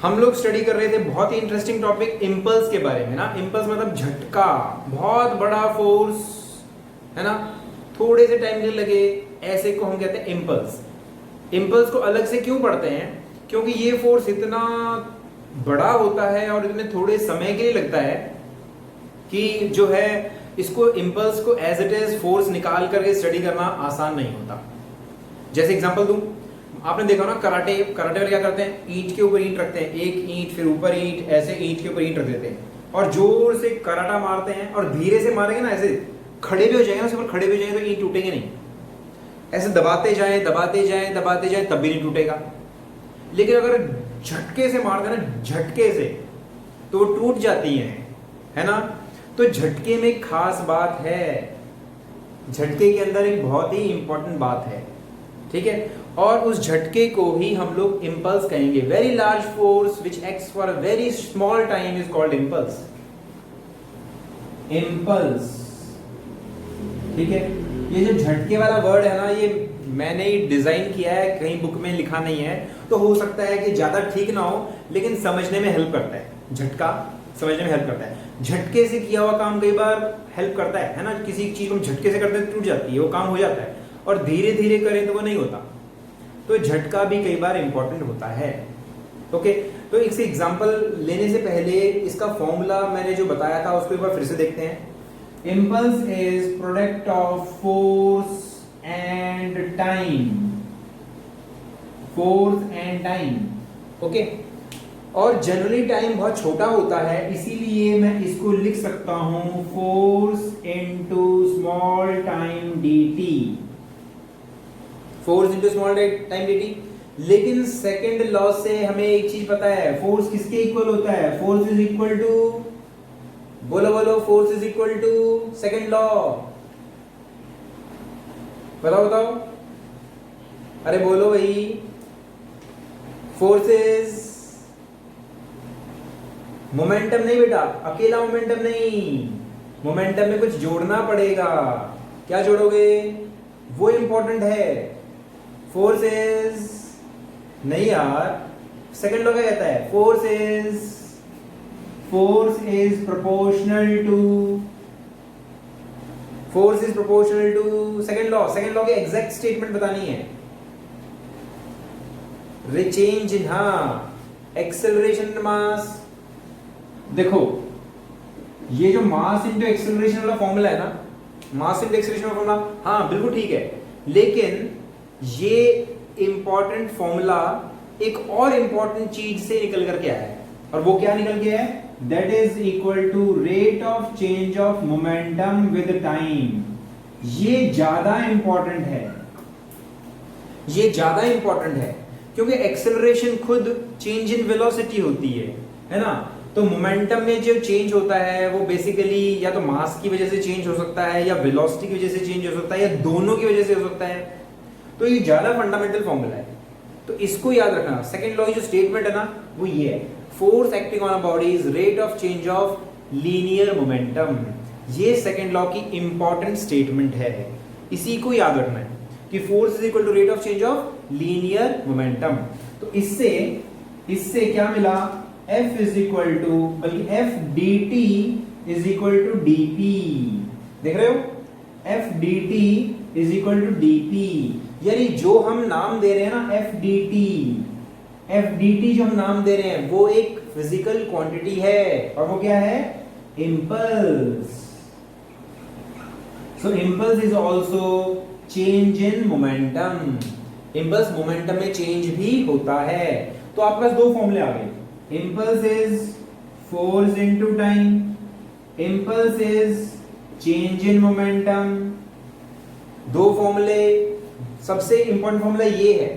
हम लोग स्टडी कर रहे थे बहुत ही इंटरेस्टिंग टॉपिक इम्पल्स के बारे में ना। इम्पल्स मतलब झटका, बहुत बड़ा फोर्स है ना, थोड़े से टाइम के लिए लगे, ऐसे को हम कहते हैं इम्पल्स। इम्पल्स को अलग से क्यों पढ़ते हैं? क्योंकि ये फोर्स इतना बड़ा होता है और इतने थोड़े समय के लिए लगता है कि जो है इसको इम्पल्स को एज इट इज फोर्स निकाल करके स्टडी करना आसान नहीं होता। जैसे एग्जांपल दूं, आपने देखा ना कराटे वाले क्या करते हैं, ईंट के ऊपर ईंट रखते हैं, एक ईंट फिर ऊपर ईंट, ऐसे ईंट के ऊपर ईंट रख देते हैं और जोर से कराटा मारते हैं और धीरे से मारेंगे ना, ऐसे खड़े भी हो जाएंगे, उसके ऊपर खड़े भी हो जाएंगे तो ईंट टूटेंगे नहीं। ऐसे दबाते जाएं दबाते जाएं दबाते जाएं तब भी नहीं टूटेगा। लेकिन अगर झटके से मार देना, झटके से, तो टूट जाती है ना। तो झटके में खास बात है, झटके के अंदर एक बहुत ही इंपॉर्टेंट बात है, ठीक है। और उस झटके को ही हम लोग इम्पल्स कहेंगे। Very large force which acts for a very small time is called impulse. Impulse, ठीक है। ये जो झटके वाला वर्ड है ना, ये मैंने ही डिजाइन किया है, कहीं बुक में लिखा नहीं है, तो हो सकता है कि ज्यादा ठीक ना हो, लेकिन समझने में हेल्प करता है। झटका समझने में हेल्प करता है। झटके से किया हुआ काम कई बार हेल्प करता है ना। किसी चीज को हम झटके से करते हैं टूट जाती है, वो काम हो जाता है, और धीरे धीरे करें तो वो नहीं होता। तो झटका भी कई बार इंपॉर्टेंट होता है। ओके, तो इससे एग्जांपल लेने से पहले इसका फॉर्मूला मैंने जो बताया था उसको एक बार फिर से देखते हैं। Impulse is product of force and time, force and time. Okay, और जनरली टाइम बहुत छोटा होता है, इसीलिए मैं इसको लिख सकता हूं force into small time dt, force into small time dt। लेकिन सेकंड लॉ से हमें एक चीज पता है, फोर्स किसके इक्वल होता है? फोर्स इज इक्वल टू, बोलो बोलो, force is equal to second law. बताओ बताओ, अरे बोलो भाई। फोर्स इज मोमेंटम नहीं बेटा, अकेला मोमेंटम नहीं, मोमेंटम में कुछ जोड़ना पड़ेगा। क्या जोड़ोगे? वो इंपॉर्टेंट है। फोर्स इज, नहीं यार, सेकंड लॉ क्या कहता है? Force is proportional to second law. Second law की एग्जैक्ट स्टेटमेंट बतानी है। चेंज इन, हाँ, एक्सेलरेशन मास। देखो, ये जो मास इनटू एक्सेलरेशन वाला फॉर्मूला है ना, मास इनटू एक्सेलरेशन वाला फॉर्मूला, हाँ बिल्कुल ठीक है, लेकिन ये इंपॉर्टेंट फॉर्मूला एक और इंपॉर्टेंट चीज से निकल करके आया है। और वो क्या निकल के है? That is equal to rate of change of momentum with time. ये ज्यादा इंपॉर्टेंट है, ये ज्यादा इंपॉर्टेंट है, क्योंकि एक्सेलरेशन खुद चेंज इन वेलोसिटी होती है ना। तो मोमेंटम में जो चेंज होता है वो बेसिकली या तो मास की वजह से चेंज हो सकता है, या वेलोसिटी की वजह से चेंज हो सकता है, या दोनों की वजह से हो सकता है। तो ये ज्यादा फंडामेंटल फॉर्मूला है, तो इसको याद रखना। सेकंड लॉ की जो स्टेटमेंट है ना, वो ये है, force acting on a body is rate of change of linear momentum. ये सेकंड लॉ की इंपॉर्टेंट स्टेटमेंट है, इसी को याद रखना है कि force is equal to rate of change of linear momentum. तो इससे क्या मिला? F इज इक्वल टू, बल्कि F dt is equal to dp। देख रहे हो? F dt is equal to dp, यानी जो हम नाम दे रहे हैं ना F dt जो हम नाम दे रहे हैं वो एक फिजिकल क्वांटिटी है, और वो क्या है? Impulse. So impulse is also change in momentum. Impulse momentum में चेंज भी होता है। तो आपके पास दो फॉर्मूले आ गए। Impulse is force into time, impulse is change in momentum। दो फॉर्मूले, सबसे इंपॉर्टेंट फॉर्मूला ये है,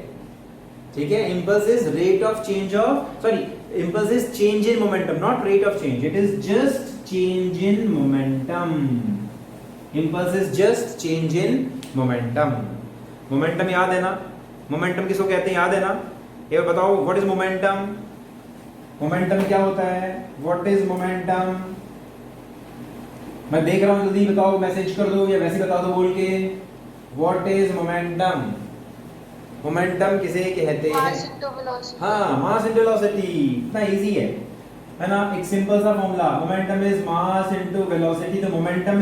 ठीक है। impulse is rate of change of, sorry, impulse is change in momentum, not rate of change, it is just change in momentum। impulse is just change in momentum। momentum याद है ना? momentum किसको कहते हैं, याद है ना? ये बताओ, what is momentum? मोमेंटम क्या होता है? What is momentum? मैं देख रहा हूं, जल्दी बताओ, मैसेज कर दो या वैसे बता दो बोल के। What is momentum? मोमेंटम किसे कहते हैं? Mass into velocity. हाँ, मास इनटू वेलोसिटी, इतना इजी है ना? एक सिंपल सा formula, momentum is mass into velocity. तो मोमेंटम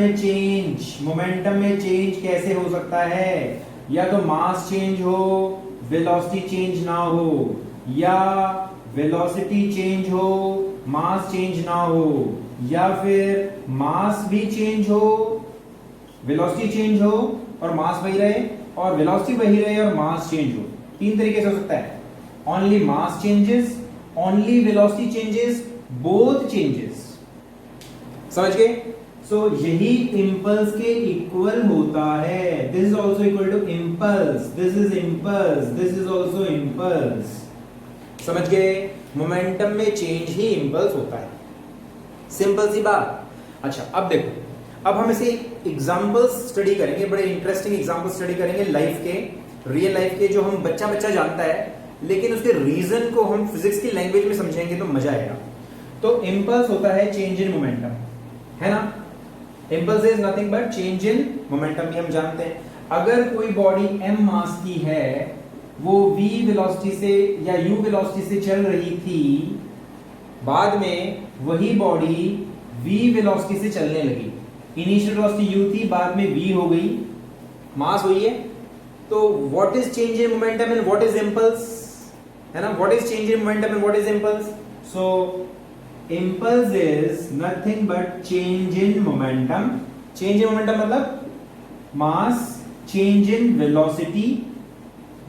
में चेंज कैसे हो सकता है? या तो मास चेंज हो, वेलोसिटी चेंज ना हो, या वेलोसिटी चेंज हो, मास चेंज ना हो, या फिर मास भी चेंज हो, वेलोसिटी चेंज हो और मास वही रहे, और वेलोसिटी वही रहे और मास चेंज हो। तीन तरीके से हो सकता है, only mass changes, only velocity changes, both changes. समझ गए? सो यही इंपल्स के इक्वल होता है। This is also equal to impulse, this is impulse, this is also impulse. समझ गए? मोमेंटम में चेंज ही इंपल्स होता है, सिंपल सी बात। अच्छा, अब देखो, अब हम इसे एग्जांपल्स स्टडी करेंगे, बड़े इंटरेस्टिंग एग्जांपल्स स्टडी करेंगे लाइफ के, रियल लाइफ के, जो हम बच्चा बच्चा जानता है, लेकिन उसके रीजन को हम फिजिक्स की लैंग्वेज में समझेंगे तो मजा आएगा। तो इंपल्स होता है चेंज इन मोमेंटम, है ना? Impulse is nothing but change in momentum, ये हम जानते हैं। अगर कोई बॉडी m मास की है, वो v वेलोसिटी से या u वेलोसिटी से चल रही थी, बाद में वही बॉडी v वेलोसिटी से चलने लगी। इनिशियल वेलोसिटी u थी, बाद में v हो गई, मास हुई है। तो what is change in momentum and what is impulse, है ना? What is change in momentum and what is impulse? So impulse is nothing but change in momentum. change in momentum मतलब mass change in velocity,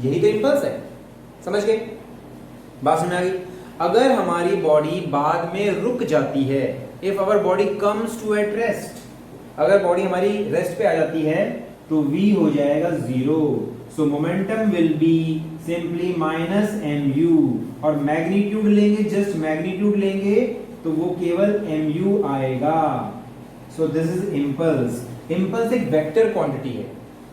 यही तो impulse है। समझ गए? बात समझ आ गई? अगर हमारी बॉडी बाद में रुक जाती है, if our body comes to at rest, अगर बॉडी हमारी रेस्ट पे आ जाती है तो v हो जाएगा 0। So momentum will be simply minus mu, और मैग्नीट्यूड लेंगे, जस्ट मैग्नीट्यूड लेंगे तो वो केवल mu आएगा। So this is impulse. Impulse एक वेक्टर क्वांटिटी है,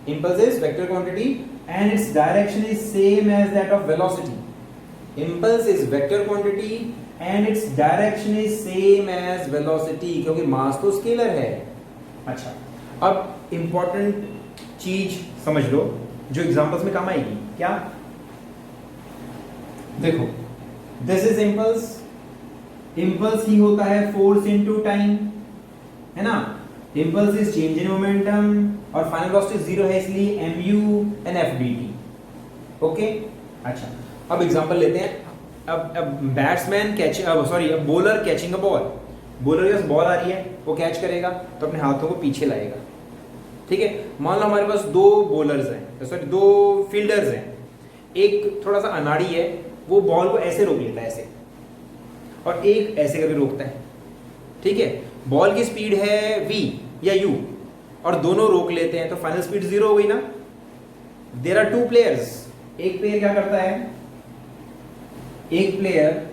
impulse is vector quantity and its direction is same as that of velocity. Impulse is vector quantity and its direction is same as velocity, क्योंकि mass तो scalar है। अच्छा, अब important चीज समझ लो जो एग्जांपल्स में काम आएगी। क्या? देखो, दिस इज इंपल्स। इंपल्स ही होता है फोर्स इनटू टाइम, है ना? Impulse is change in momentum और फाइनल वेलोसिटी 0 है, इसलिए mu and f dt। Okay, अच्छा, अब एग्जांपल लेते हैं। अब बैट्समैन कैच, सॉरी, अब bowler catching a ball, bowler के पास बॉल आ रही है, वो कैच करेगा तो अपने हाथों को पीछे लाएगा। ठीक है, मान लो हमारे पास दो बॉलर्स हैं, सॉरी दो फील्डर्स हैं, एक थोड़ा सा अनाड़ी है, वो बॉल को ऐसे रोक लेता है, ऐसे, और एक ऐसे करके रोकता है। ठीक है, बॉल की स्पीड है v या u और दोनों रोक लेते हैं, तो फाइनल स्पीड 0 हो गई ना? There are two players. एक प्लेयर क्या करता है, एक प्लेयर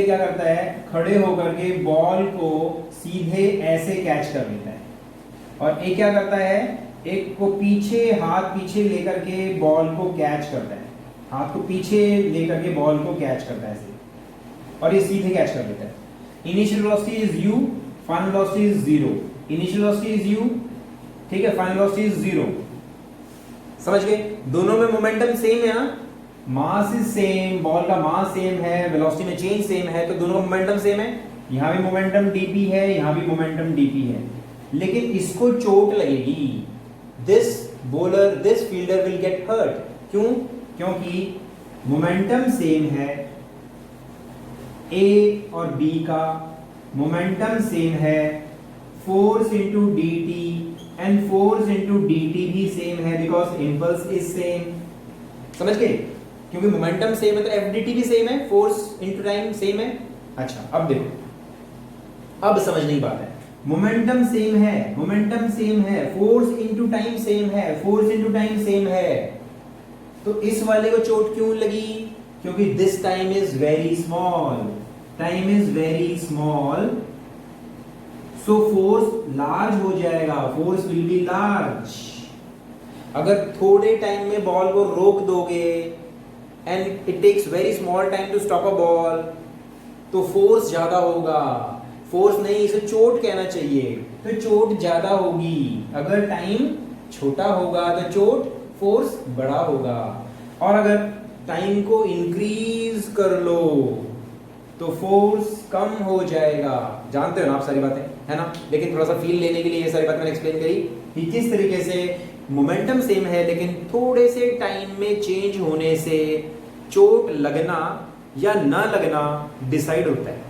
क्या करता है, खड़े होकर के बॉल को सीधे ऐसे कैच कर लेता है, और एक क्या करता है, एक को पीछे, हाथ पीछे लेकर के बॉल को कैच करता है, हाथ को पीछे लेकर के बॉल को कैच करता है ऐसे, और ये सीधे कैच कर लेता है। Initial velocity is u, final velocity is 0। Initial velocity is u, ठीक है, फाइनल वेलोसिटी इज 0। समझ गए? दोनों में मोमेंटम सेम है ना? मास इज सेम, बॉल का मास सेम है, वेलोसिटी में चेंज सेम है, तो दोनों का मोमेंटम सेम है। यहां भी मोमेंटम dp है, यहां भी मोमेंटम dp है, लेकिन इसको चोट लगेगी। This bowler, this fielder will get hurt. क्यों? क्योंकि मोमेंटम सेम है, A और B का मोमेंटम सेम है, force into dt and force into dt भी सेम है, बिकॉज इंपल्स इज सेम। समझ गए? क्योंकि मोमेंटम सेम है तो f dt भी सेम है, फोर्स इनटू टाइम सेम है। अच्छा, अब देखो, अब समझने की बात है, मोमेंटम सेम है, फोर्स इनटू टाइम सेम है, फोर्स इनटू टाइम सेम है, तो इस वाले को चोट क्यों लगी? क्योंकि this time is very small, so force large हो जाएगा, फोर्स विल बी लार्ज। अगर थोड़े टाइम में बॉल को रोक दोगे and it takes very small time to stop a ball, तो फोर्स ज्यादा होगा। फोर्स नहीं, इसे चोट कहना चाहिए, तो चोट ज्यादा होगी। अगर टाइम छोटा होगा तो चोट, फोर्स बड़ा होगा। और अगर टाइम को इंक्रीज कर लो तो फोर्स कम हो जाएगा। जानते हो ना आप सारी बातें, है ना? लेकिन थोड़ा सा फील लेने के लिए ये सारी बातें मैंने एक्सप्लेन करी कि किस तरीके से मोमेंटम सेम है लेकिन थोड़े से टाइम में चेंज होने से चोट लगना या ना लगना डिसाइड होता है।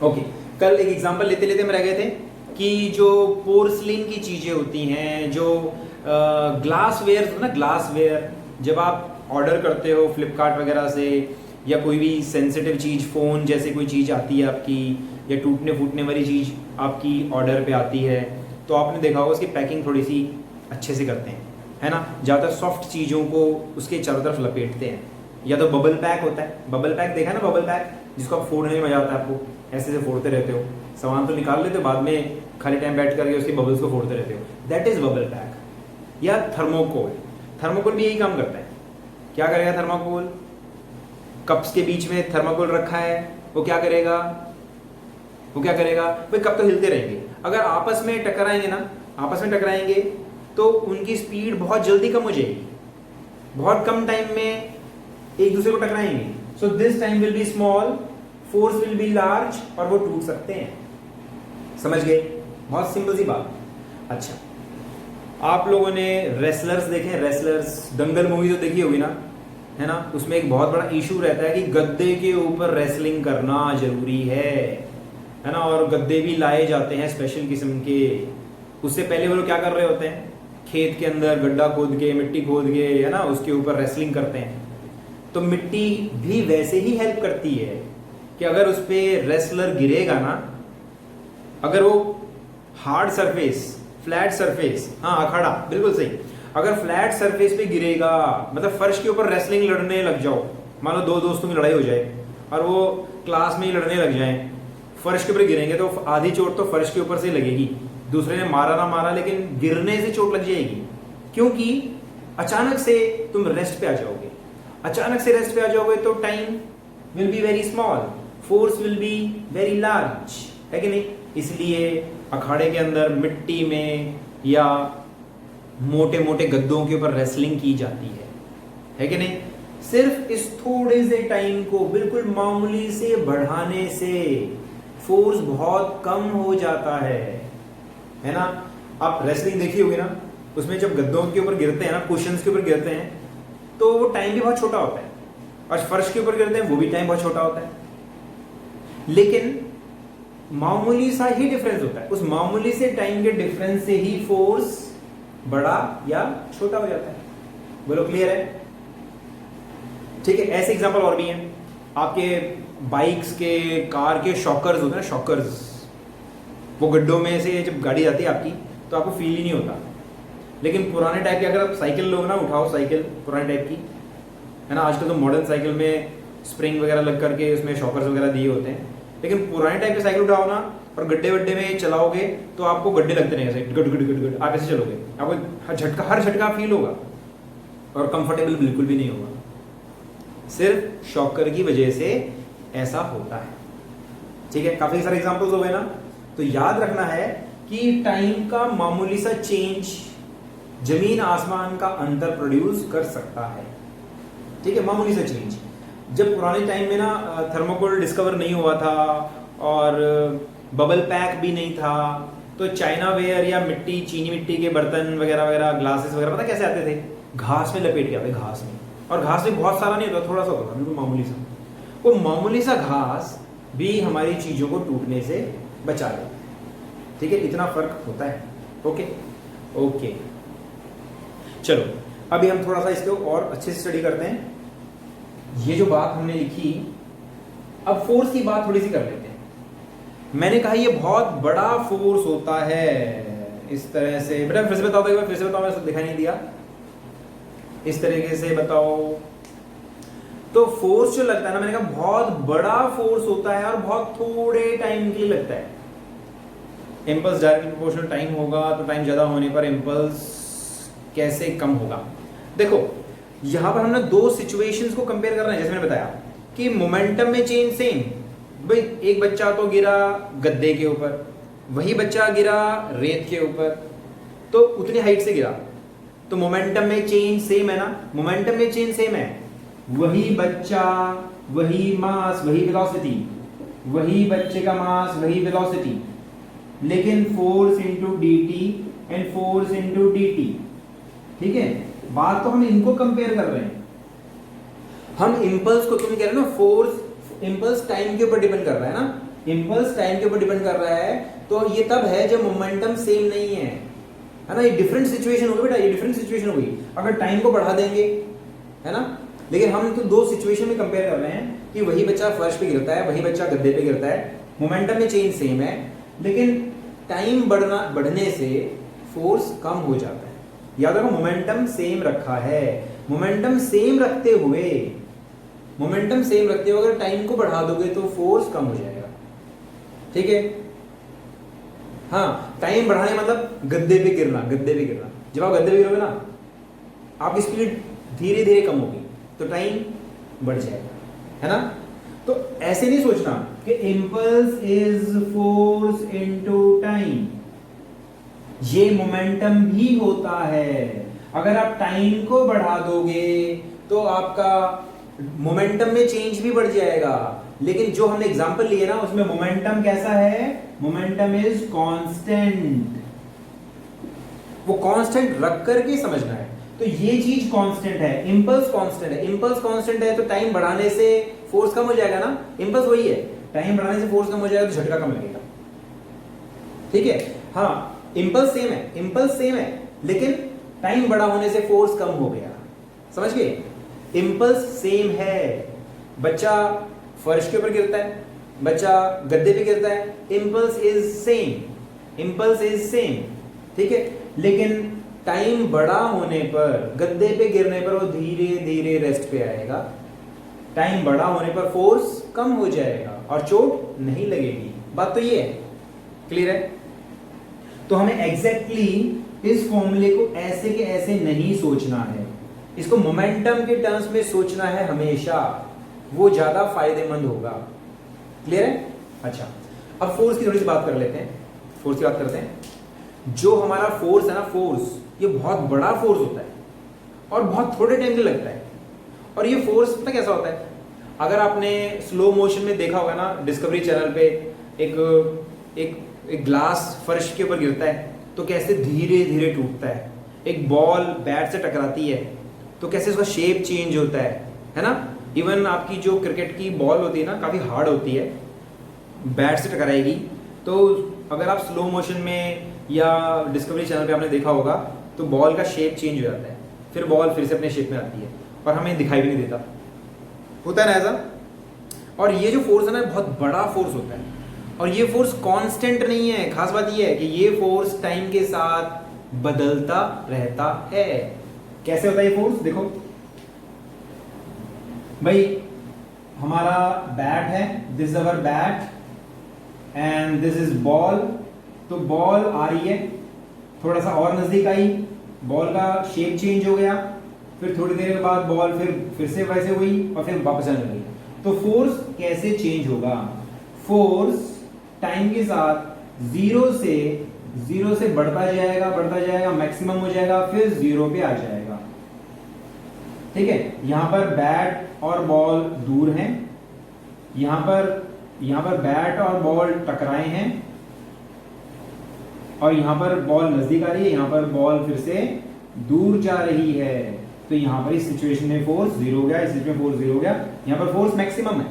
ओके, कल एक एग्जांपल लेते लेते हम रह गए थे कि जो पोर्सलिन की चीजें होती हैं, जो ग्लासवेयर ना, ग्लासवेयर जब आप ऑर्डर करते हो फ्लिपकार्ट वगैरह से या कोई भी सेंसिटिव चीज़, फ़ोन जैसे कोई चीज़ आती है आपकी या टूटने फूटने वाली चीज़ आपकी ऑर्डर पे आती है, तो आपने देखा होगा उसकी पैकिंग थोड़ी सी अच्छे से करते हैं, है ना? ज़्यादातर सॉफ्ट चीज़ों को उसके चारों तरफ लपेटते हैं, या तो बबल पैक होता है। बबल पैक देखा ना, बबल पैक जिसको आप फोड़ने में मजा आता है, आपको ऐसे से फोड़ते रहते हो, सामान तो निकाल लेते हो, बाद में खाली टाइम बैठ करके उसके बबल्स को फोड़ते रहते हो, दैट इज बबल पैक। या थर्मोकोल, थर्मोकोल भी यही काम करता है। क्या करेगा थर्मोकोल? कप्स के बीच में थर्मोकोल रखा है, वो क्या करेगा? वो क्या करेगा भाई? कप तो हिलते रहेंगे, अगर आपस में टकराएंगे ना, आपस में टकराएंगे तो उनकी स्पीड बहुत जल्दी कम हो जाएगी, बहुत कम टाइम में एक दूसरे को टकराएंगे। So this time will be small, force will be large, और वो टूट सकते हैं। समझ गए? बहुत सिंपल सी बात। अच्छा, आप लोगों ने रेसलर्स देखे? रेसलर्स, दंगल मूवी तो देखी होगी ना, है ना? उसमें एक बहुत बड़ा इशू रहता है कि गद्दे के ऊपर रेसलिंग करना जरूरी है ना? और गद्दे भी लाए जाते हैं स्पेशल किस्म के। उससे पहले वो लोग क्या कर रहे होते हैं? खेत के अंदर गड्ढा खोद के, मिट्टी खोद के, है ना, उसके ऊपर रेसलिंग करते हैं। तो मिट्टी भी वैसे ही हेल्प करती है कि अगर उस पर रेसलर गिरेगा ना, अगर वो हार्ड सरफेस, फ्लैट सरफेस, हाँ अखाड़ा बिल्कुल सही, अगर फ्लैट सरफेस पे गिरेगा, मतलब फर्श के ऊपर रेसलिंग लड़ने लग जाओ, मान लो दो दोस्तों की लड़ाई हो जाए और वो क्लास में ही लड़ने लग जाए, फर्श के ऊपर गिरेंगे तो आधी चोट तो फर्श के ऊपर से लगेगी, दूसरे ने मारा ना मारा लेकिन गिरने से चोट लग जाएगी, क्योंकि अचानक से तुम रेस्ट पे आ जाओगे। अचानक से रेस्ट पे आ जाओगे तो time will be very small, force will be very large, है कि नहीं? इसलिए अखाड़े के अंदर मिट्टी में या मोटे मोटे गद्दों के ऊपर रेसलिंग की जाती है कि नहीं? सिर्फ इस थोड़े से टाइम को बिल्कुल मामूली से बढ़ाने से फोर्स बहुत कम हो जाता है ना? आप रेसलिंग देखी होगी ना, उसमें जब गद्दों के ऊपर गिरते हैं ना, कुशन्स के ऊपर गिरते हैं, तो वो टाइम भी बहुत छोटा होता है, और फर्श के ऊपर गिरते हैं वो भी टाइम बहुत छोटा होता है, लेकिन मामूली सा ही डिफरेंस होता है। उस मामूली से टाइम के डिफरेंस से ही फोर्स बड़ा या छोटा हो जाता है। बोलो क्लियर है? ठीक है। ऐसे एग्जांपल और भी हैं। आपके बाइक्स के, कार के शॉकर्स होते हैं ना, शॉकर्स, वो गड्ढों में से जब गाड़ी जाती है आपकी तो आपको फील ही नहीं होता, लेकिन पुराने टाइप के, अगर आप साइकिल लोग ना, उठाओ साइकिल पुराने टाइप की, है ना, आजकल तो मॉडर्न साइकिल में स्प्रिंग वगैरह लग करके उसमें शॉकर्स वगैरह दिए होते हैं, लेकिन पुराने टाइप की साइकिल उठाओ ना और गड्ढे वड्ढे में चलाओगे तो आपको गड्ढे लगते नहीं, ऐसे गड गड गड गड आप ऐसे चलोगे, आपको हर झटका फील होगा और कंफर्टेबल बिल्कुल भी नहीं होगा। सिर्फ शॉकर की वजह से ऐसा होता है। ठीक है, काफी सारे एग्जांपल्स हो गए ना। तो याद रखना है कि टाइम का मामूली सा चेंज जमीन आसमान का अंतर प्रोड्यूस कर सकता है। ठीक है, मामूली सा चेंज। जब पुराने टाइम में ना थर्मोकोल डिस्कवर नहीं हुआ था और बबल पैक भी नहीं था, तो चाइना वेयर या मिट्टी, चीनी मिट्टी के बर्तन वगैरह वगैरह, ग्लासेस वगैरह, पता कैसे आते थे? घास में लपेट के आते, घास में, और घास में बहुत सारा नहीं होता, थोड़ा सा होता, बिल्कुल मामूली सा। वो मामूली सा घास भी हमारी चीजों को टूटने से बचा लेता है। ठीक है, इतना फर्क होता है। ओके ओके, चलो अभी हम थोड़ा सा इसको और अच्छे से स्टडी करते हैं। ये जो बात हमने लिखी, अब फोर्स की बात थोड़ी सी कर लेते हैं। मैंने कहा ये बहुत बड़ा फोर्स होता है, इस तरह से। बेटा फिर से बताओ, एक बार फिर से बताओ, मैंने दिखाई नहीं दिया। इस तरीके से बताओ। तो फोर्स जो लगता है ना, मैंने कहा बहुत बड़ा फोर्स होता है और बहुत थोड़े टाइम के लिए लगता है। इंपल्स डायरेक्टली प्रोपोर्शनल टाइम होगा तो टाइम ज्यादा होने पर इंपल्स कैसे कम होगा? देखो यहां पर हमने दो सिचुएशंस को कंपेयर करना है। जैसे मैंने बताया कि मोमेंटम में चेंज सेम, भाई एक बच्चा तो गिरा गद्दे के ऊपर, वही बच्चा गिरा रेत के ऊपर, तो उतनी हाइट से गिरा, तो मोमेंटम में चेंज सेम है ना, मोमेंटम में चेंज सेम है, वही बच्चा, वही मास, वही वेलोसिटी, वही बच्चे का मास, वही वेलोसिटी, लेकिन force into D T and force into D T. ठीक है, बात तो हम इनको कंपेयर कर रहे हैं। हम इंपल्स को, तुम कह रहे हो ना फोर्स, इंपल्स टाइम के ऊपर डिपेंड कर रहा है ना, इंपल्स टाइम के ऊपर डिपेंड कर रहा है, तो ये तब है जब मोमेंटम सेम नहीं है ना, ये डिफरेंट सिचुएशन होगी बेटा, ये डिफरेंट सिचुएशन होगी अगर टाइम को बढ़ा देंगे, है ना। लेकिन हम तो दो सिचुएशन में कंपेयर कर रहे हैं कि वही बच्चा फर्श पे गिरता है, वही बच्चा गद्दे पे गिरता है, मोमेंटम में चेंज सेम है, लेकिन टाइम बढ़ने से फोर्स कम हो जाता है। याद रखो मोमेंटम सेम रखा है, मोमेंटम सेम रखते हुए, मोमेंटम सेम रखते हुए अगर टाइम को बढ़ा दोगे तो फोर्स कम हो जाएगा। ठीक है, हाँ, टाइम बढ़ाने मतलब गद्दे पे गिरना, गद्दे पे गिरना, जब आप गद्दे पे गिरोगे ना आपकी स्पीड धीरे धीरे कम होगी तो टाइम बढ़ जाएगा, है ना। तो ऐसे नहीं सोचना कि impulse is force into time, ये मोमेंटम भी होता है। अगर आप टाइम को बढ़ा दोगे तो आपका मोमेंटम में चेंज भी बढ़ जाएगा, लेकिन जो हमने एग्जांपल लिए ना उसमें मोमेंटम कैसा है, मोमेंटम इज कांस्टेंट, वो कांस्टेंट रख करके समझना है। तो ये चीज कांस्टेंट है, इंपल्स कांस्टेंट है, इंपल्स कांस्टेंट है तो टाइम बढ़ाने से फोर्स कम हो जाएगा ना, इंपल्स वही है, टाइम बढ़ाने से फोर्स कम हो जाएगा तो झटका कम लगेगा। ठीक है, हाँ, इंपल्स सेम है, इंपल्स सेम है, लेकिन टाइम बड़ा होने से फोर्स कम हो गया, समझ गए। इंपल्स सेम है, बच्चा फर्श के ऊपर गिरता है, बच्चा गद्दे पे गिरता है, impulse is same, impulse is same. ठीक है, लेकिन टाइम बड़ा होने पर, गद्दे पे गिरने पर वो धीरे धीरे रेस्ट पे आएगा, टाइम बड़ा होने पर फोर्स कम हो जाएगा और चोट नहीं लगेगी। बात तो ये है, क्लियर है। तो हमें एग्जैक्टली इस फॉर्मूले को ऐसे के ऐसे नहीं सोचना है, इसको मोमेंटम के टर्म्स में सोचना है हमेशा, वो ज्यादा फायदेमंद होगा। क्लियर है। अच्छा, अब फोर्स की थोड़ी सी बात कर लेते हैं, फोर्स की बात करते हैं। जो हमारा फोर्स है ना, फोर्स ये बहुत बड़ा फोर्स होता है और बहुत थोड़े टाइम के लगता है। और ये फोर्स पता कैसा होता है, अगर आपने स्लो मोशन में देखा होगा ना, डिस्कवरी चैनल पे एक ग्लास फर्श के ऊपर गिरता है तो कैसे धीरे धीरे टूटता है, एक बॉल बैट से टकराती है तो कैसे उसका शेप चेंज होता है ना। इवन आपकी जो क्रिकेट की बॉल होती है ना, काफ़ी हार्ड होती है, बैट से टकराएगी, तो अगर आप स्लो मोशन में या डिस्कवरी चैनल पे आपने देखा होगा तो बॉल का शेप चेंज हो जाता है, फिर बॉल फिर से अपने शेप में आती है और हमें दिखाई भी नहीं देता, होता है ना ऐसा। और ये जो फोर्स है ना, बहुत बड़ा फोर्स होता है और ये फोर्स कांस्टेंट नहीं है। खास बात ये है कि ये फोर्स टाइम के साथ बदलता रहता है। कैसे होता है ये फोर्स, देखो भाई, हमारा बैट है, this is our bat and this is ball. तो बॉल आ रही है, थोड़ा सा और नजदीक आई, बॉल का शेप चेंज हो गया, फिर थोड़ी देर के बाद बॉल फिर से वैसे हुई और फिर वापस आने लगी। तो फोर्स कैसे चेंज होगा, फोर्स टाइम के साथ जीरो से बढ़ता जाएगा, मैक्सिमम हो जाएगा, फिर जीरो पे आ जाएगा। ठीक है, यहां पर बैट और बॉल दूर हैं, यहां पर बैट और बॉल टकराए हैं और यहां पर बॉल नजदीक आ रही है, यहां पर बॉल फिर से दूर जा रही है। तो यहां पर इस सिचुएशन में फोर्स जीरो हो गया, इस सिचुएशन में फोर्स जीरो हो गया, यहां पर फोर्स मैक्सिमम है।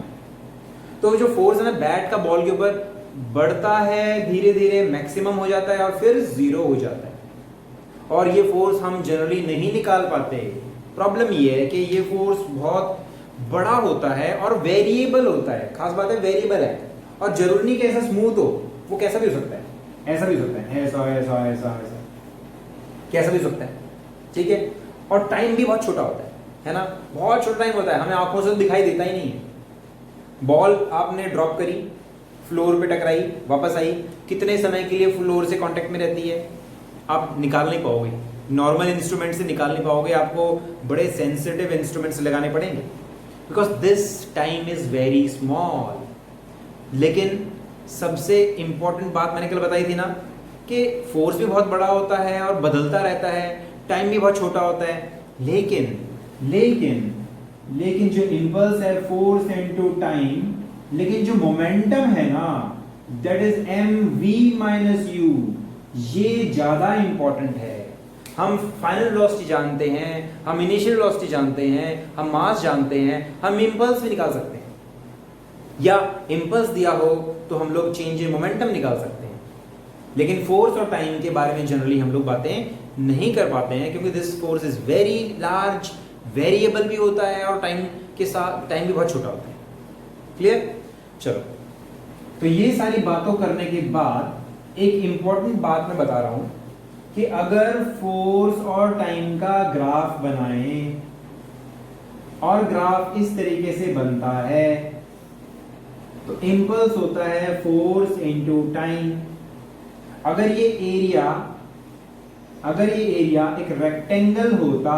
तो जो फोर्स है ना, बैट का बॉल के ऊपर बढ़ता है, धीरे धीरे मैक्सिमम हो जाता है और फिर जीरो हो जाता है। और ये फोर्स हम जनरली नहीं निकाल पाते। प्रॉब्लम ये है कि ये फोर्स बहुत बड़ा होता है और वेरिएबल होता है। खास बात है वेरिएबल है, और जरूरी नहीं कि ऐसा स्मूथ हो, वो कैसा भी हो सकता है, ऐसा भी हो सकता है, ऐसा कैसा भी हो सकता है। ठीक है, और टाइम भी बहुत छोटा होता है ना, बहुत छोटा टाइम होता है, हमें आंखों से दिखाई देता ही नहीं है। बॉल आपने ड्रॉप करी, फ्लोर पे टकराई, वापस आई, कितने समय के लिए फ्लोर से कांटेक्ट में रहती है आप निकाल नहीं पाओगे, नॉर्मल इंस्ट्रूमेंट से निकाल नहीं पाओगे, आपको बड़े सेंसिटिव इंस्ट्रूमेंट्स लगाने पड़ेंगे, because this time is very small. लेकिन सबसे इंपॉर्टेंट बात मैंने कल बताई थी ना कि फोर्स भी बहुत बड़ा होता है और बदलता रहता है, टाइम भी बहुत छोटा होता है, लेकिन लेकिन लेकिन जो इम्पल्स है फोर्स इनटू टाइम, लेकिन जो मोमेंटम है ना that is M V minus U, ये ज्यादा इंपॉर्टेंट है। हम फाइनल वेलोसिटी जानते हैं, हम इनिशियल वेलोसिटी जानते हैं, हम मास जानते हैं, हम इंपल्स भी निकाल सकते हैं, या इंपल्स दिया हो तो हम लोग चेंज इन मोमेंटम निकाल सकते हैं, लेकिन फोर्स और टाइम के बारे में जनरली हम लोग बातें नहीं कर पाते हैं, क्योंकि this force is very large, variable भी होता है और टाइम के साथ टाइम भी बहुत छोटा होता है। क्लियर? चलो, तो ये सारी बातों करने के बाद एक इंपॉर्टेंट बात मैं बता रहा हूं कि अगर फोर्स और टाइम का ग्राफ बनाएं और ग्राफ इस तरीके से बनता है, तो इंपल्स होता है फोर्स इनटू टाइम। अगर ये एरिया एक रेक्टेंगल होता,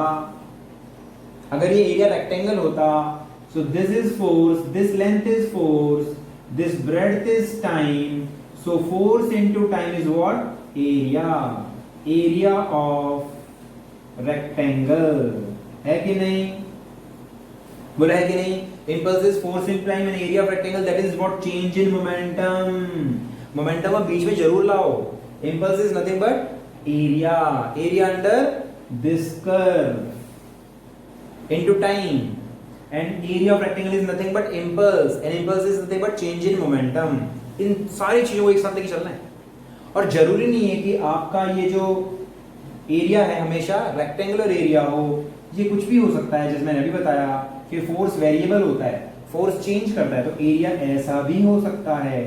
अगर ये एरिया रेक्टेंगल होता, सो this is force, this length is force, this breadth is time, so force into time is what? Area of rectangle. है कि नहीं? बोला है कि नहीं? Impulse is force in time and area of rectangle, that is what change in momentum. Momentum अब बीच में जरूर लाओ। Impulse is nothing but area under this curve into time, and area of rectangle is nothing but impulse, and impulse is nothing but change in momentum. इन सारी चीजों को एक साथ लेके चलना है, और जरूरी नहीं है कि आपका ये जो एरिया है हमेशा रेक्टेंगुलर एरिया हो, ये कुछ भी हो सकता है। जैसे मैंने अभी बताया कि फोर्स वेरिएबल होता है, फोर्स चेंज करता है, तो एरिया ऐसा भी हो सकता है।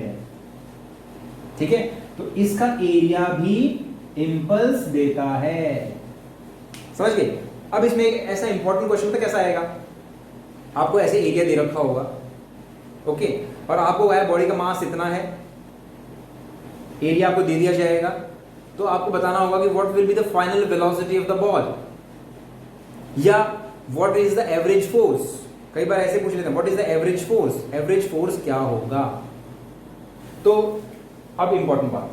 ठीक है, तो इसका एरिया भी इंपल्स देता है। समझ गए? अब इसमें एक ऐसा इंपॉर्टेंट क्वेश्चन तो कैसा आएगा, आपको ऐसे एरिया दे रखा होगा, ओके, और आपको वह बॉडी का मास इतना है, एरिया आपको दे दिया जाएगा, तो आपको बताना होगा कि what will be the final velocity of the ball, या what is the average force. कई बार ऐसे पूछ लेते हैं what is the average force, average force क्या होगा। तो अब इंपॉर्टेंट बात,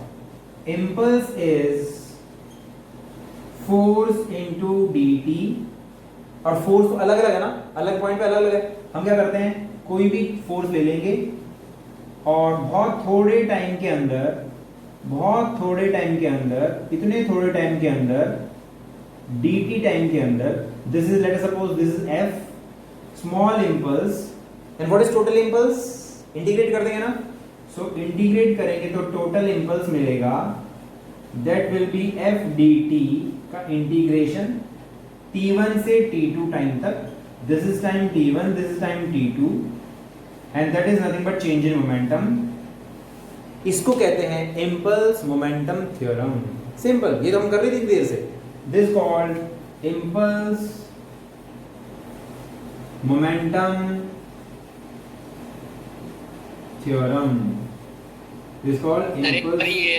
impulse is force into dt, और फोर्स तो अलग अलग है ना, अलग पॉइंट पे अलग अलग है। हम क्या करते हैं, कोई भी फोर्स ले लेंगे और बहुत थोड़े टाइम के अंदर, इतने थोड़े टाइम के अंदर, dt टाइम के अंदर, this is, let us suppose this is f, small impulse, and what is total impulse? Integrate कर देंगे ना, so इंटीग्रेट करेंगे तो टोटल impulse मिलेगा, that will be f dt का इंटीग्रेशन t1 से t2 टाइम तक, this is time t1, this is time t2, and that is nothing but change in momentum। इसको कहते हैं impulse momentum theorem। सिंपल, ये तो हम कर रहे थे देर से। This called impulse momentum theorem। This called impulse। ये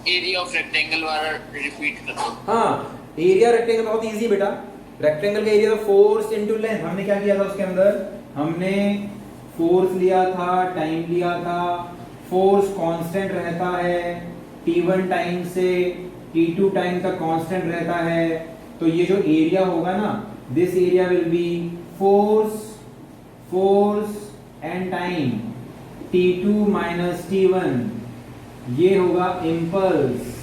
एरिया ऑफ रेक्टेंगल वाला रिपीट कर दो। हाँ, एरिया रेक्टेंगल बहुत इजी है बेटा। रेक्टेंगल का एरिया तो फोर्स इनटू लेंथ। हमने क्या किया था उसके अंदर, हमने फोर्स लिया था, टाइम लिया था। फोर्स कांस्टेंट रहता है, t1 टाइम से t2 टाइम तक कांस्टेंट रहता है, तो ये जो एरिया होगा ना, this area will be force and time t2 minus t1, ये होगा इंपल्स।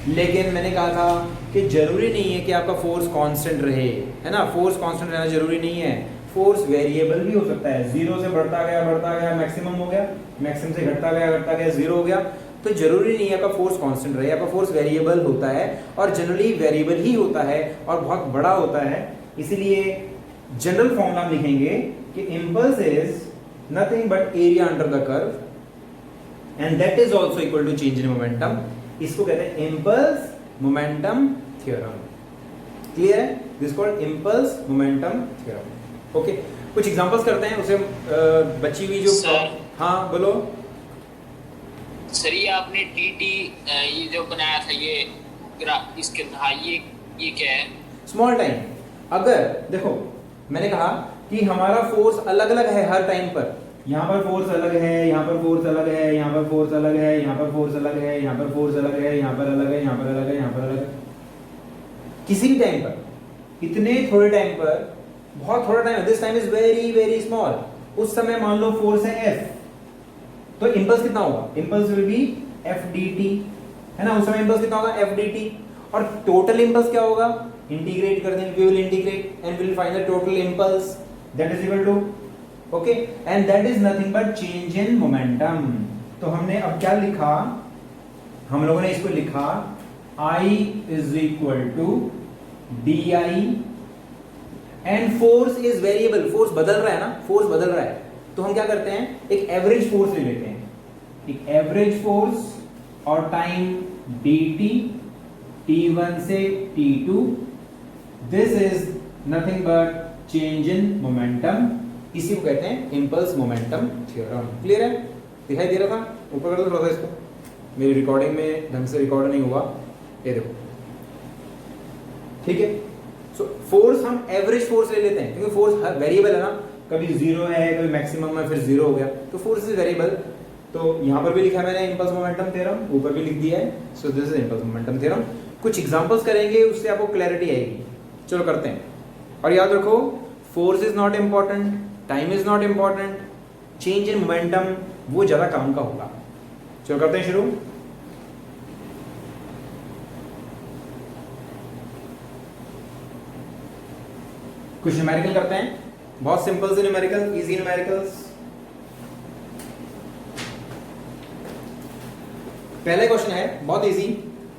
लेकिन मैंने कहा था कि जरूरी नहीं है कि आपका फोर्स कांस्टेंट रहे, है ना, फोर्स कांस्टेंट रहना जरूरी नहीं है, फोर्स वेरिएबल भी हो सकता है। जीरो से बढ़ता गया मैक्सिमम हो गया, मैक्सिमम से घटता गया जीरो हो गया, तो जरूरी नहीं है आपका फोर्स कांस्टेंट रहे, आपका फोर्स वेरिएबल होता है, और जनरली वेरिएबल ही होता है और बहुत बड़ा होता है। इसीलिए जनरल फॉर्मूला लिखेंगे कि impulse is nothing but area under the curve and that is also equal to change in momentum. इसको कहते हैं इंपल्स मोमेंटम थ्योरम। क्लियर है? This called impulse momentum theorem. Okay, कुछ एग्जांपल्स करते हैं, उसे बची हुई जो हाँ बोलो सर। ये आपने dt ये जो बनाया था, ये इसके हाँ ये क्या है? Small time. अगर देखो मैंने कहा कि हमारा फोर्स अलग अलग है हर टाइम पर, यहाँ पर फोर्स अलग है, यहाँ पर फोर्स अलग है, यहाँ पर फोर्स अलग है, यहाँ पर फोर्स अलग है, यहाँ पर फोर्स अलग है, यहाँ पर अलग है, यहाँ पर अलग है, यहाँ पर अलग है। किसी भी टाइम पर, इतने थोड़े टाइम पर, बहुत थोड़ा टाइम है, this time is very very small, उस समय मान लो फोर्स है F, तो इंपल्स कितना होगा, impulse will be F dt, है ना, उस समय इंपल्स कितना होगा F dt, और टोटल इंपल्स क्या होगा, इंटीग्रेट कर देंगे, we will integrate and will find the total impulse, that is equal to, okay, and that is nothing but change in momentum. तो हमने अब क्या लिखा, हम लोगों ने इसको लिखा I is equal to DI, and force is variable, force बदल रहा है ना, फोर्स बदल रहा है, तो हम क्या करते हैं, एक एवरेज फोर्स ले लेते हैं, एक एवरेज फोर्स, और टाइम dt, t1 से t2, this is nothing but change in momentum, इसी को कहते हैं इंपल्स मोमेंटम थ्योरम। क्लियर है, दिखाई दे रहा था, ऊपर कर दो थोड़ा सा इसको, मेरी रिकॉर्डिंग में ढंग से रिकॉर्ड नहीं हुआ, ये देखो, ठीक है। सो फोर्स हम एवरेज फोर्स ले लेते हैं, क्योंकि फोर्स वेरिएबल है ना, कभी जीरो है, कभी मैक्सिमम है, फिर जीरो हो गया, तो फोर्स इज वेरिएबल। तो यहां पर भी लिखा है मैंने इंपल्स मोमेंटम थ्योरम, ऊपर भी लिख दिया है, सो this is impulse momentum theorem. कुछ एग्जांपल्स करेंगे, उससे आपको क्लैरिटी आएगी। चलो करते हैं, और याद रखो, force is not important, time is not important, change in momentum वो ज्यादा काम का होगा। चलो करते हैं शुरू। कुछ न्यूमेरिकल करते हैं, बहुत सिंपल से न्यूमेरिकल, इजी न्यूमेरिकल्स। पहले क्वेश्चन है बहुत easy,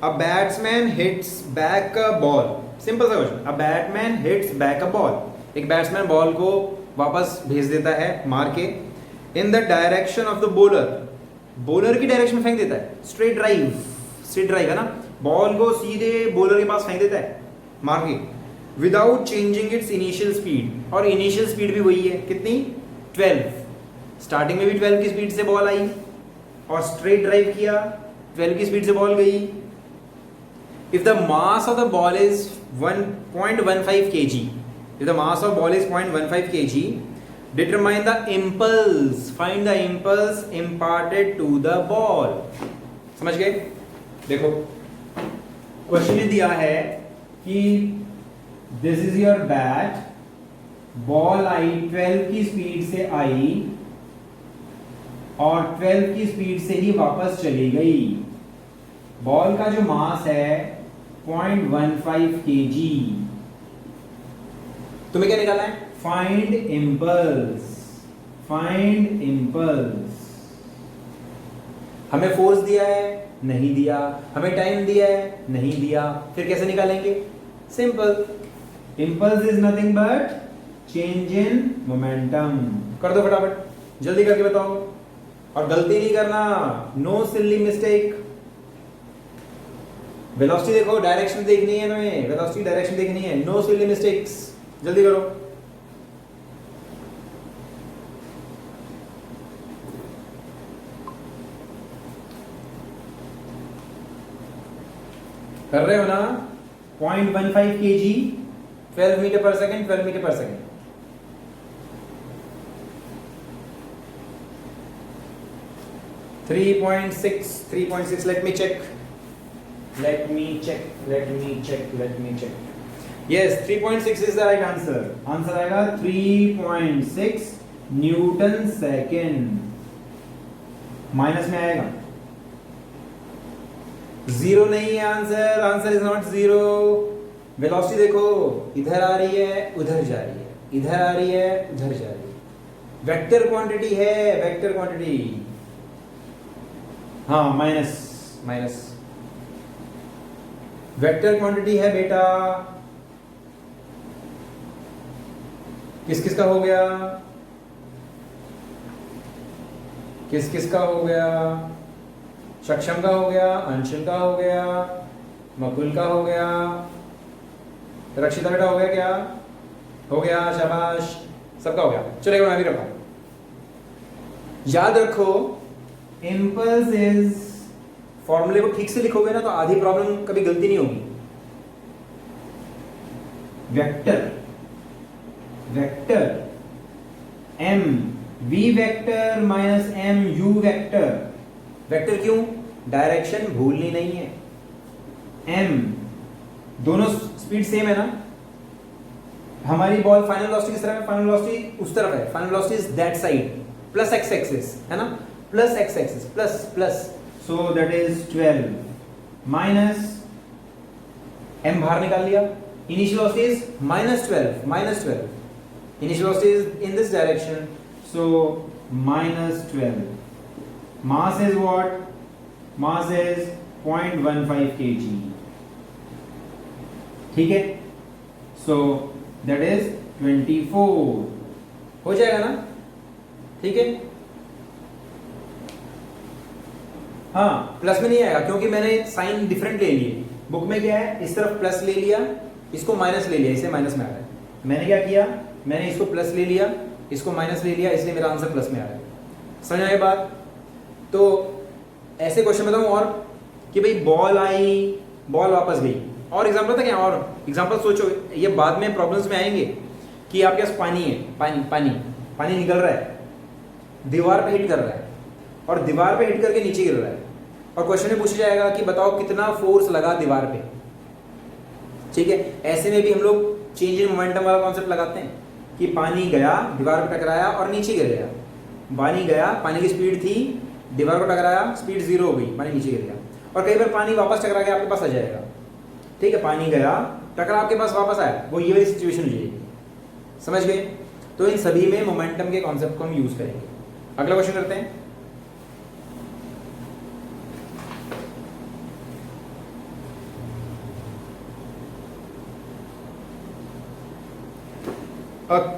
a batsman hits back a ball, simple सा question, a batsman hits back a ball, एक बैट्समैन बॉल को वापस भेज देता है मार के, in the direction of the bowler, bowler की डायरेक्शन में फेंक देता है, स्ट्रेट ड्राइव, स्ट्रेट ड्राइव है ना, बॉल को सीधे बॉलर के पास फेंक देता है मार के, without changing it's initial speed, और इनिशियल स्पीड भी वही है, कितनी, 12, स्टार्टिंग में भी 12 की स्पीड से बॉल आई, और स्ट्रेट ड्राइव किया, 12 की स्पीड से बॉल गई। If the mass of the ball is 1.15 kg, if the mass of ball is 0.15 kg, determine the impulse, find the impulse imparted to the ball। समझ गए? देखो question में दिया है कि this is your bat, ball आई 12 की speed से आई और 12 की स्पीड से ही वापस चली गई। बॉल का जो मास है 0.15 kg, तुम्हें क्या निकालना है, फाइंड इंपल्स, फाइंड इंपल्स। हमें फोर्स दिया है, नहीं दिया, हमें टाइम दिया है, नहीं दिया, फिर कैसे निकालेंगे, simple, impulse is nothing but change in momentum. कर दो फटाफट, जल्दी करके बताओ, और गलती नहीं करना, नो सिली मिस्टेक। वेलोसिटी देखो, डायरेक्शन देखनी है तुम्हें, वेलोसिटी डायरेक्शन देखनी है, नो सिली मिस्टेक्स, जल्दी करो। कर रहे हो ना, 0.15 kg, 12 मीटर पर सेकेंड, 12 मीटर पर second. Three point six, let me check, let me check, yes, 3.6 is the right answer, answer आएगा 3.6 न्यूटन सेकेंड, माइनस में आएगा, जीरो नहीं है answer, answer is not zero. Velocity देखो, इधर आ रही है, उधर जा रही है, इधर आ रही है, उधर जा रही है, वेक्टर क्वांटिटी है, वेक्टर क्वांटिटी, हाँ माइनस वेक्टर क्वांटिटी है बेटा। किस किस का हो गया, किस किस का हो गया, सक्षम का हो गया, अंशुल का हो गया, मकुल का हो गया, रक्षिता बेटा हो गया, क्या हो गया, शाबाश, सबका हो गया। चलो मैं भी रखा, याद रखो इंपल्स इज, फॉर्मूले को ठीक से लिखोगे ना तो आधी प्रॉब्लम कभी गलती नहीं होगी। Vector m v vector minus m u vector, vector क्यों, डायरेक्शन भूलनी नहीं है, m दोनों स्पीड सेम है ना, हमारी बॉल फाइनल वेलोसिटी किस तरफ है, फाइनल वेलोसिटी उस तरफ है, final velocity is that side, plus x axis है ना, plus x axis plus plus, so that is 12 minus m बाहर निकाल लिया, initial velocity is -12, initial velocity is in this direction, so -12, mass is what, mass is 0.15 kg, ठीक है, so that is 24, हो जाएगा ना, ठीक है। हाँ, प्लस में नहीं आएगा क्योंकि मैंने साइन डिफरेंट ले लिए, बुक में क्या है, इस तरफ प्लस ले लिया, इसको माइनस ले लिया, इसे माइनस में आ रहा है, मैंने क्या किया, मैंने इसको प्लस ले लिया, इसको माइनस ले लिया, इसलिए मेरा आंसर प्लस में आ रहा है। समझ आए बात? तो ऐसे क्वेश्चन बताऊं और कि भाई बॉल आई, बॉल वापस गई, और एग्जांपल था क्या, और एग्जांपल सोचो, ये बाद में प्रॉब्लम्स में आएंगे कि आपके पास पानी है, पानी निकल रहा है, दीवार पे हिट कर रहा है और दीवार पे हिट करके नीचे गिर रहा है, और क्वेश्चन में पूछा जाएगा कि बताओ कितना फोर्स लगा दीवार पे, ठीक है। ऐसे में भी हम लोग चेंज इन मोमेंटम वाला कॉन्सेप्ट लगाते हैं कि पानी गया, दीवार पे टकराया और नीचे गिर गया, पानी गया, पानी की स्पीड थी, दीवार को टकराया, स्पीड 0 हो गई, पानी नीचे गिर गया, और कई बार पानी वापस टकरा के आपके पास आ जाएगा, ठीक है, पानी गया, टकरा आपके पास वापस आया, वो ये वाली सिचुएशन हो जाएगी, समझ गए? तो इन सभी में मोमेंटम के कॉन्सेप्ट को हम यूज करेंगे। अगला क्वेश्चन करते हैं,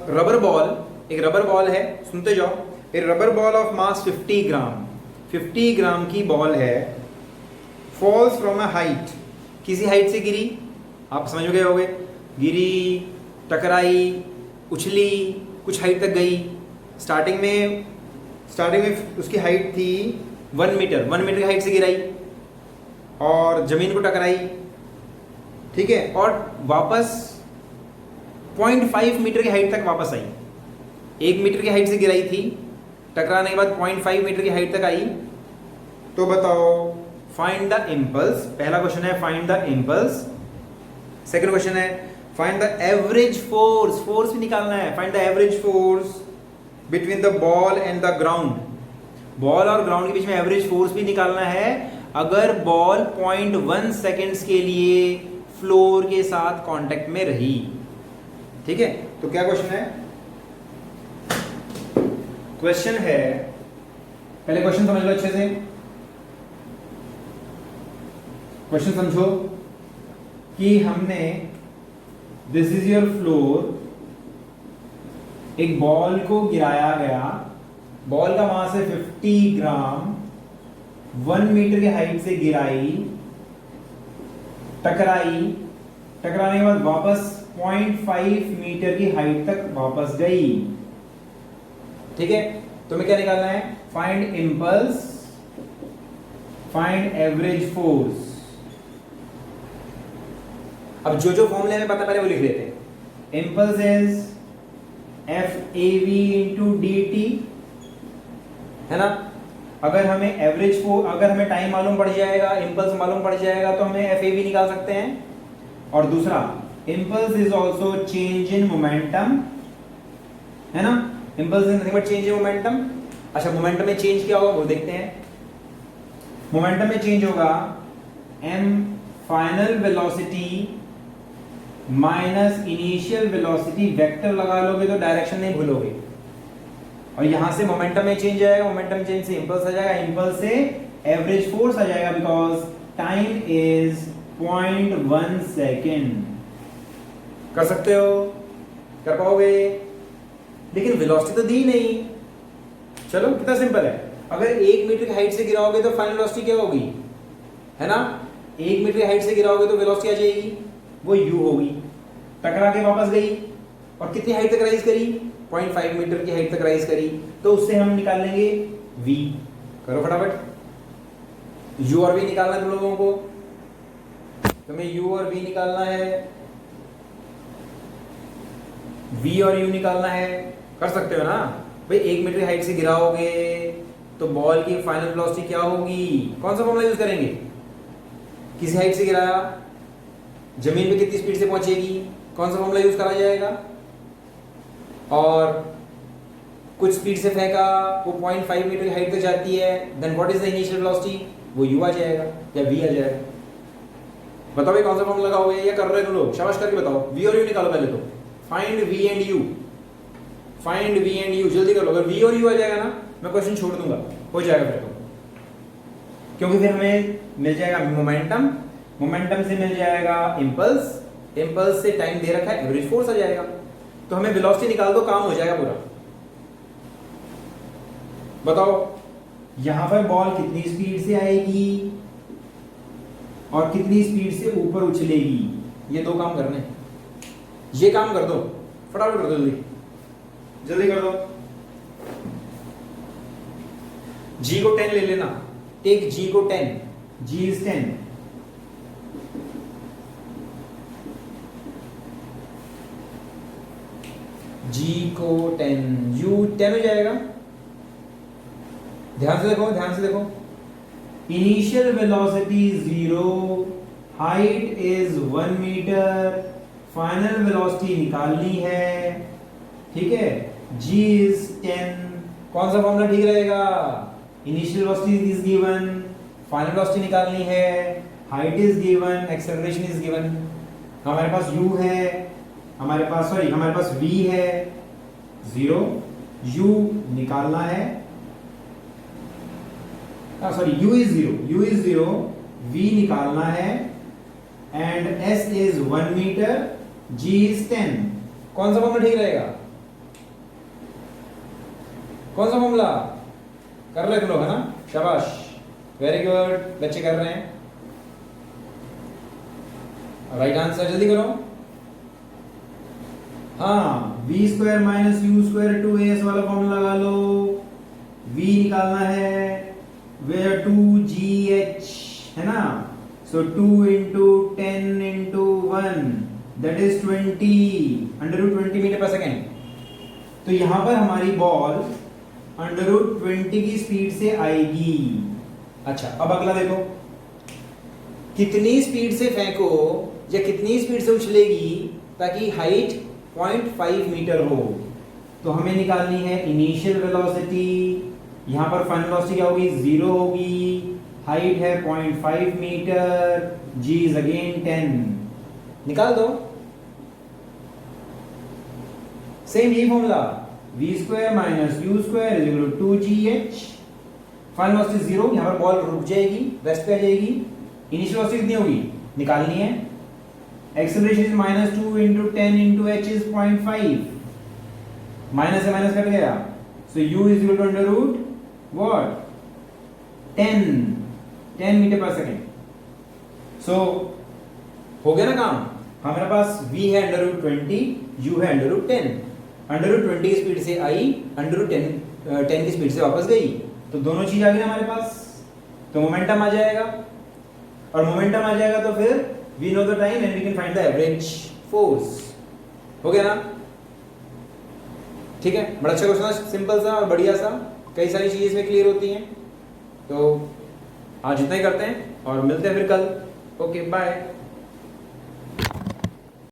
रबर बॉल, एक रबर बॉल है, सुनते जाओ, ए रबर बॉल ऑफ मास 50 ग्राम, 50 ग्राम की बॉल है, फॉल्स फ्रॉम अ हाइट, किसी हाइट से गिरी, आप समझ गए होंगे, गिरी, टकराई, उछली, कुछ हाइट तक गई, स्टार्टिंग में उसकी हाइट थी 1 मीटर, 1 मीटर की हाइट से गिराई और जमीन को टकराई, ठीक है, और वापस 0.5 मीटर की हाइट तक वापस आई, 1 मीटर की हाइट से गिराई थी, टकराने के बाद 0.5 मीटर की हाइट तक आई, तो बताओ फाइंड द इम्पल्स, पहला क्वेश्चन है find the impulse, second question है find the average force, force भी निकालना है, find the average force between the ball and the ground, ball और ग्राउंड के बीच में एवरेज फोर्स भी निकालना है अगर बॉल 0.1 सेकेंड्स के लिए फ्लोर के साथ कांटेक्ट में रही, ठीक है। तो क्या क्वेश्चन है, क्वेश्चन है, पहले क्वेश्चन समझ लो अच्छे से, क्वेश्चन समझो कि हमने, दिस इज योर फ्लोर, एक बॉल को गिराया गया, बॉल का मास है 50 ग्राम, 1 मीटर की हाइट से गिराई, टकराई, टकराने के बाद वापस 0.5 मीटर की हाइट तक वापस गई, ठीक है। तो मैं क्या निकालना है, find impulse, find average force. अब जो जो फॉर्मूले हमें पता पहले वो लिख लेते हैं। Impulse is FAV into dt, है ना। अगर हमें एवरेज फोर्स, अगर हमें टाइम मालूम पड़ जाएगा, इंपल्स मालूम पड़ जाएगा, तो हमें FAV निकाल सकते हैं। और दूसरा, impulse is also change in momentum, है ना। Impulse is nothing but change in momentum. अच्छा, मोमेंटम में चेंज क्या होगा वो देखते हैं। मोमेंटम में चेंज होगा m final velocity minus initial velocity, vector लगा लोगे तो डायरेक्शन नहीं भूलोगे, और यहां से मोमेंटम में चेंज आएगा, मोमेंटम चेंज से इंपल्स आ जाएगा, इंपल्स से एवरेज फोर्स आ जाएगा, बिकॉज टाइम इज 0.1 सेकेंड। कर सकते हो, कर पाओगे, लेकिन वेलोसिटी तो दी नहीं। चलो कितना सिंपल है, अगर 1 मीटर की हाइट से गिराओगे तो फाइनल वेलोसिटी क्या होगी, है ना। 1 मीटर की हाइट से गिराओगे तो वेलोसिटी आ जाएगी, वो u होगी। टकरा के वापस गई और कितनी हाइट तक राइज करी, 0.5 मीटर की हाइट तक राइज करी, तो उससे हम निकाल लेंगे v। करो फटाफट, u और v निकालना है तुम लोगों को, तुम्हें u और v निकालना है, v और u निकालना है। कर सकते हो ना भाई। 1 मीटर की हाइट से गिराओगे तो बॉल की फाइनल वेलोसिटी क्या होगी, कौन सा फॉर्मूला यूज करेंगे। किसी हाइट से गिराया, जमीन पे कितनी स्पीड से पहुंचेगी, कौन सा फॉर्मूला यूज करा जाएगा, और कुछ स्पीड से फेंका वो 0.5 मीटर की हाइट तक जाती है, then what is the initial velocity, वो u आ जाएगा या v आ जाएगा। बताओ ये कौन सा फॉर्मूला लगाओगे या कर रहे हो तुम लोग, शाबाश करके बताओ। v और u निकालो पहले तो, find v and u, find v and u, जल्दी कर लो। अगर v और u आ जाएगा ना मैं क्वेश्चन छोड़ दूंगा, हो जाएगा फिर तो, क्योंकि फिर हमें मिल जाएगा मोमेंटम, मोमेंटम से मिल जाएगा इंपल्स, इंपल्स से टाइम दे रखा है, एवरेज फोर्स आ जाएगा। तो हमें वेलोसिटी निकाल दो, काम हो जाएगा पूरा। बताओ यहां पर बॉल कितनी स्पीड से आएगी और कितनी स्पीड से ऊपर उछलेगी, ये दो काम करने हैं। ये काम कर दो, फटाफट कर दो, जल्दी जल्दी कर दो। g को 10 ले लेना, टेक g को 10, g इज 10। g को 10, u 10 हो जाएगा। ध्यान से देखो, ध्यान से देखो। Initial velocity 0, height is 1 meter, final velocity निकालनी है, ठीक है। g इज 10, कौन सा फॉर्मूला ठीक रहेगा, initial velocity is given, final velocity निकालनी है, height is given, acceleration is given. हमारे पास u है, हमारे पास हमारे पास v है 0, u निकालना है, u is 0, v निकालना है, and s is 1 meter, g is 10। कौन सा फॉर्मूला ठीक रहेगा, कौन सा फॉर्मूला कर रहे तुम लोग, है ना, शाबाश, वेरी गुड, बच्चे कर रहे हैं। राइट आंसर जल्दी करो। हाँ, v square minus u square 2as वाला फॉर्मूला लगा लो, v निकालना है, where 2gh है ना, so 2 into 10 into 1 that is 20 √20 metre पर सेकेंड। तो यहां पर हमारी बॉल √20 की स्पीड से आएगी। अच्छा, अब अगला देखो, कितनी स्पीड से फेंको या कितनी स्पीड से उछलेगी ताकि हाइट 0.5 मीटर हो। तो हमें निकालनी है इनिशियल वेलोसिटी, यहां पर फाइनल वेलोसिटी क्या होगी, 0 होगी, हाइट है 0.5 मीटर, g इज अगेन 10, निकाल दो। सेम यही formula, v square minus u square is equal to 2gh, final velocity 0, यहां पर बॉल रुक जाएगी, रेस्ट पे आ जाएगी, इनिशियल वेलोसिटी कितनी होगी निकालनी है, acceleration is -2 into 10 into h is 0.5, minus से माइनस कट गया, so u is equal to under root what 10 metre पर सेकेंड। सो हो गया ना काम, हमारे पास v है √20, u है √10, √20 की स्पीड से आई, √10 की स्पीड से वापस गई, तो दोनों चीज आ गई ना हमारे पास, तो मोमेंटम आ जाएगा, और मोमेंटम आ जाएगा तो फिर we know the time and we can find the average force। हो गया ना, ठीक है, बड़ा अच्छा क्वेश्चन था, सिंपल सा और बढ़िया सा, कई सारी चीजें इसमें क्लियर होती हैं। तो आज इतना ही करते हैं और मिलते हैं फिर कल। Okay bye.